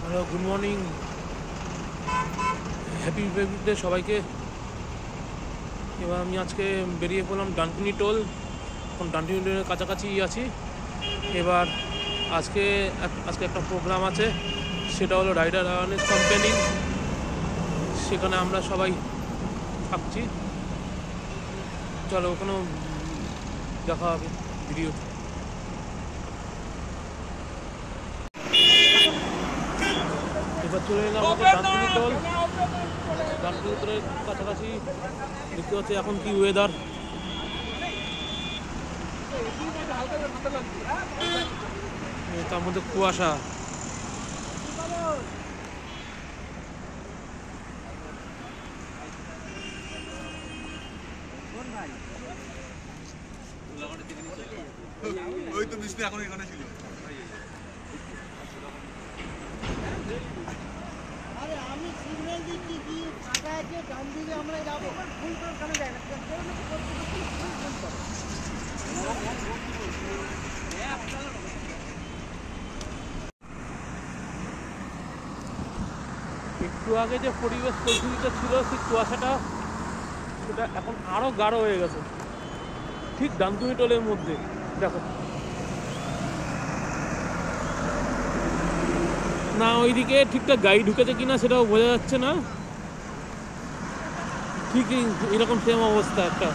Hello, good morning, happy birthday সবাইকে। এবার আমি আজকে বেরিয়ে পড়লাম ডানকুনি টোল। এখন ডানকুনি টোলের কাছাকাছি আছি। এবার আজকে একটা প্রোগ্রাম আছে, সেটা হলো রাইডার অ্যাওয়ারনেস ক্যাম্পেইনিং। সেখানে আমরা সবাই থাকছি। চলো, ওখানেও দেখা হবে ভিডিও। এবার চলে এলাম আমাদের ডানকুনি টোল। ডানকুনি টোলের কাছাকাছি দেখতে পাচ্ছি এখন কি ওয়েদার। তার মধ্যে কুয়াশা। ওই তো মিষ্টি এখন এখানে ছিল। আরে আমি সিগন্যাল দিচ্ছি কি ফাঁকা আছে, ডান দিকে আমরা যাবো, ফুল করে ওখানে যায় না। একটু আগে যে পরিবেশ পরিস্থিতিটা ছিল, সেই কুয়াশাটা সেটা এখন আরও গাঢ় হয়ে গেছে, ঠিক ডানকুনি টোলের মধ্যে। দেখো না, ওইদিকে ঠিকঠাক গাড়ি ঢুকেছে কিনা সেটাও বোঝা যাচ্ছে না। ঠিক এরকম সেম অবস্থা একটা।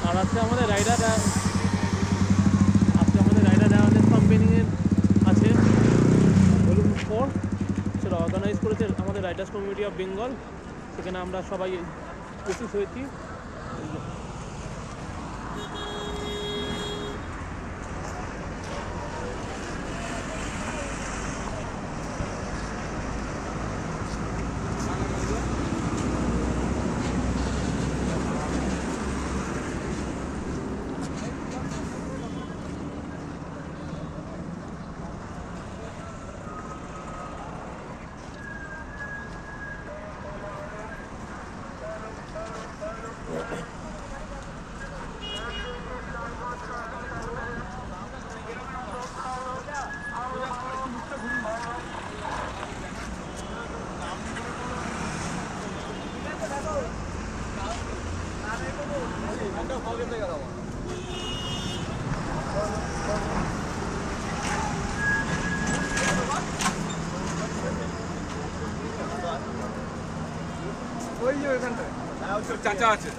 আর আজকে আমাদের রাইডার অ্যাওয়ারনেস ক্যাম্পেইনিংয়ের আছে ভলিউম 4। সেটা অর্গানাইজ করেছে আমাদের রাইডার্স কমিউনিটি অফ বেঙ্গল। সেখানে আমরা সবাই উপস্থিত হয়েছি। ওই যে ওইখানটায় চাচা আছে।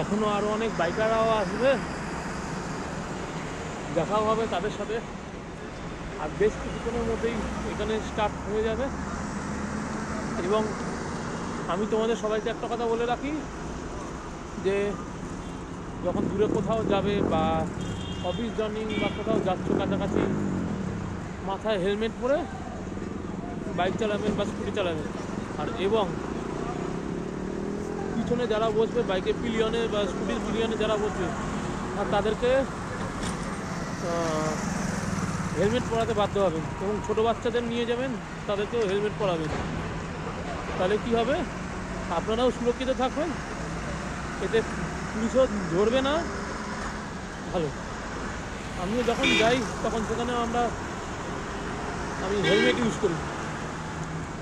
এখনো আরো অনেক বাইকাররাও আসবে, দেখাও হবে তাদের সাথে। আর বেশ কিছুক্ষণের মধ্যেই এখানে স্টার্ট হয়ে যাবে। এবং আমি তোমাদের সবাইকে একটা কথা বলে রাখি, যে যখন দূরে কোথাও যাবে বা অফিস জার্নি বা কোথাও যাচ্ছ কাছাকাছি, মাথায় হেলমেট পরে বাইক চালাবেন বা স্কুটি চালাবেন। আর এবং পিছনে যারা বসবে, বাইকের পিলিয়নে বা স্কুটির পিলিয়নে যারা বসবে, আর তাদেরকে হেলমেট পরাতে বাধ্য হবেন। এবং ছোটো বাচ্চাদের নিয়ে যাবেন, তাদেরকেও হেলমেট পরাবেন। তাহলে কী হবে, আপনারাও সুরক্ষিত থাকবেন, এতে পুলিশও ধরবে না। ভালো। আমিও যখন যাই তখন সেখানে আমি হেলমেট ইউজ করি।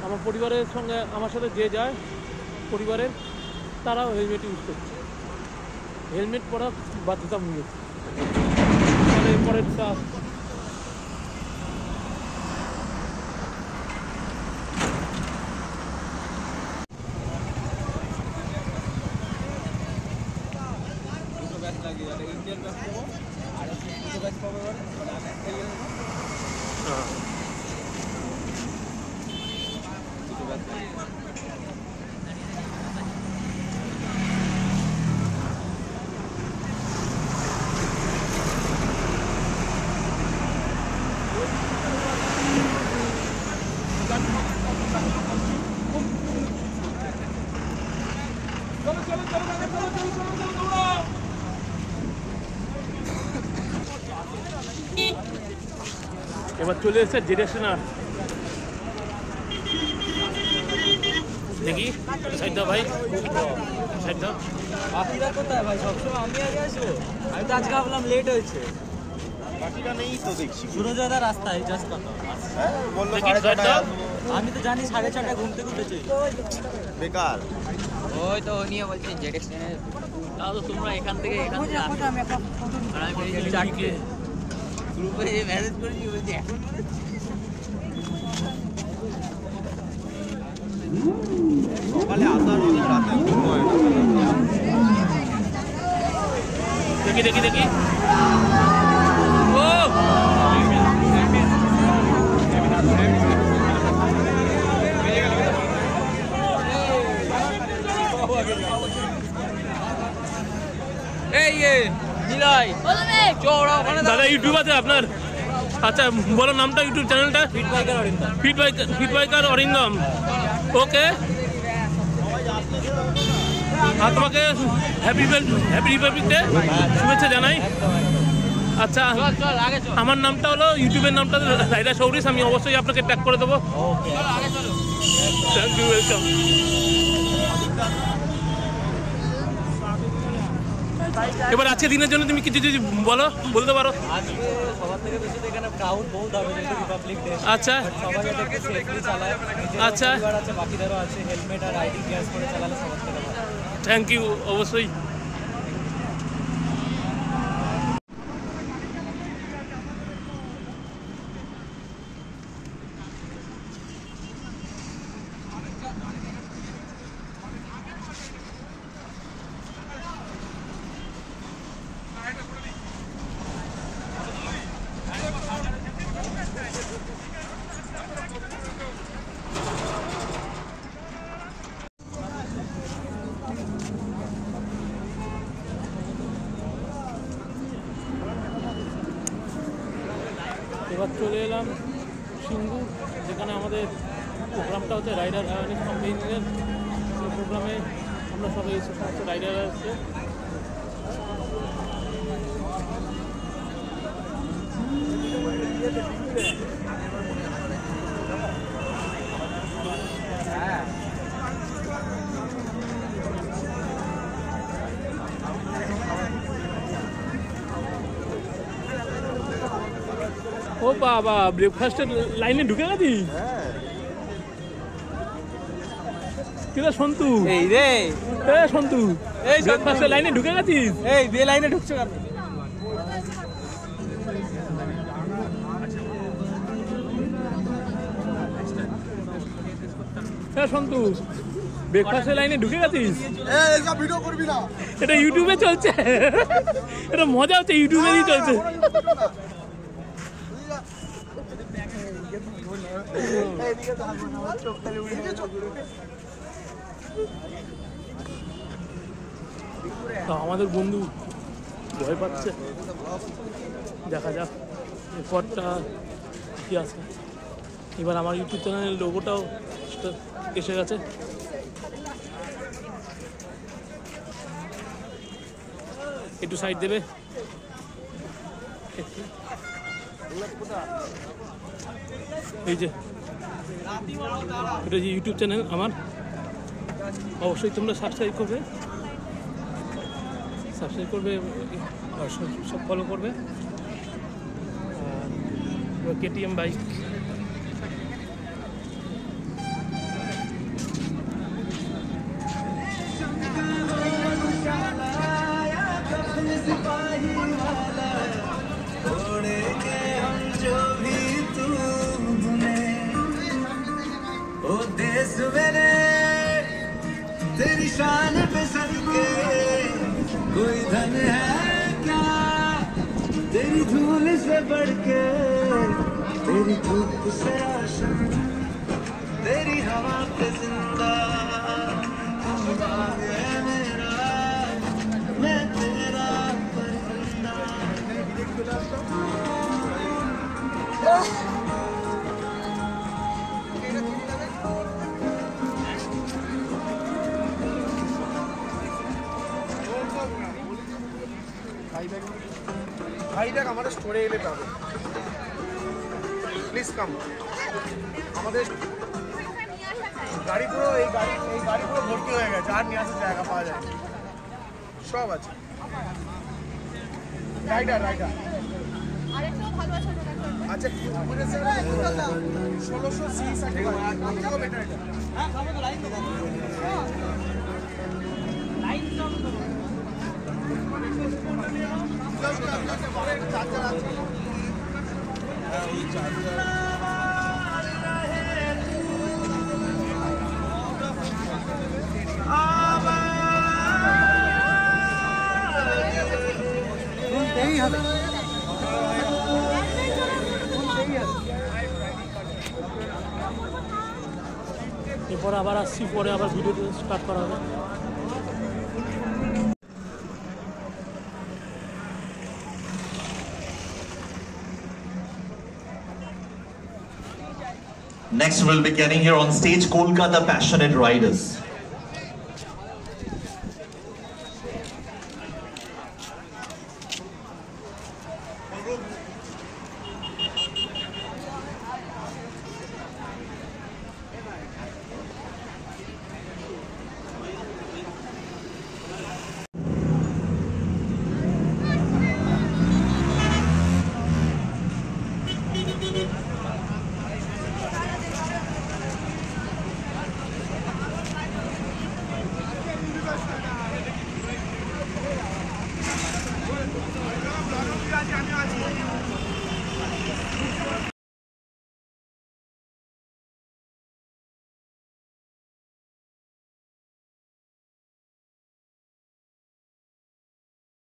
আমার পরিবারের সঙ্গে আমার সাথে যে যায় পরিবারের, তারাও হেলমেট ইউজ করছে। হেলমেট পরা বাধ্যতামূলক। তাহলে পরেরটা এবার চলে এসেছে জেডেক্সনার। দেখি সাইড দাও ভাই, সাইড দাও। বাকিরা কোথায় ভাই? সবসময় আমি আগে আসবো। আমি তো আজকে ভাবলাম লেট হয়েছে। বাকিটা নেই তো দেখছি। সুরজদা রাস্তায় জাস্ট কথা। হ্যাঁ বললো দেখি সাইড দাও। আমি তো জানি 6:30 ঘুমতে ঘুরতে চাই। বেকার। ওই তো ও নিয়ে বলছে জেডেক্স ট্রেনে। তাহলে তোমরা এখান থেকে এখান থেকে আসো। আর আমি এই চারটে গ্রুপে মেসেজ করেছি, বলছি এখন সকালে আসার অনেক রাতে ঘুম হয় না। দেখি দেখি দেখি। ও এই নিলয় চৌড়া ওখানে দাদা ইউটিউব আছে আপনার? আচ্ছা বলো নামটা, ইউটিউব চ্যানেলটা। Fit biker Arindam. ওকে, আর তোমাকে হ্যাপি রিপাবলিক ডে শুভেচ্ছা জানাই। আচ্ছা আমার নামটা হলো, ইউটিউবের নামটা রাইডার সৌরিশ। আমি অবশ্যই আপনাকে ট্যাগ করে দেবো। Thank you, welcome. এবার আজকে দিনের জন্য তুমি কিছু যদি বলতে পারো। আজকে সবার থেকে বেশি তো এখানে ক্রাউড বহুত হবে, যেহেতু রিপাবলিক ডে। আচ্ছা সবাই যাতে একটু সেফলি চালায়। আচ্ছা। আছে, বাকিদেরও আছে, হেলমেট আর আইডি গ্লাস করে চালালে সবার থেকে ভালো। থ্যাংক ইউ, অবশ্যই। এবার চলে এলাম সিঙ্গুর, যেখানে আমাদের প্রোগ্রামটা হচ্ছে রাইডার অ্যাওয়ারনেস ক্যাম্পেইনের। সেই প্রোগ্রামে আমরা সবাই এসে, সমস্ত রাইডার আসছে। ও বাবা, ব্রেকফাস্টের লাইনে ঢুকে গেছি। কিরা সন্তু? এই রে, সন্তু, এই ব্রেকফাস্টের লাইনে ঢুকে গেছিস? এই বে লাইনে ঢুকছো কেন? সন্তু, ব্রেকফাস্টের লাইনে ঢুকে গেছিস? এইসব ভিডিও করবি না। এটা ইউটিউবে চলছে। এটা মজা হচ্ছে, ইউটিউবেরই চলছে। তো আমাদের বন্ধু ভয় পাচ্ছে, দেখা যাক এরপরটা কি আছে। এবার আমার ইউটিউব চ্যানেলের লোগোটাও এসে গেছে। একটু সাইড দেবে। এই যে এটা যে ইউটিউব চ্যানেল আমার, অবশ্যই তোমরা সাবস্ক্রাইব করবে আর সব ফলো করবে। KTM bike. तेरी शान पे सदके कोई धन है क्या, तेरी धूल से बढ़ के, तेरी धूप से आशा, तेरी हवा पे जिंदा तू बाग है मेरा, मैं तेरा परिंदा। ভাই দেখ আমাদের স্টোরে এলে পাবে। Please come. আমাদের গাড়ি পুরো এই গাড়ি পুরো ভর্তি হয়ে গেছে, আর নিয়ে আসার জায়গা পাওয়া যায় না। সব আছে। রাইডার আচ্ছা 1600 সিসি সার্টিফাইড বেটার এটা। হ্যাঁ খাবো তো লাইন তো লাইন সব তো চার্জার আছে। হ্যাঁ ওই চার্জার শুনতেই হবে। এরপর আবার আসছি, পরে আবার ভিডিও স্টার্ট করা হবে। Next we'll be getting here on stage Kolkata Passionate Riders.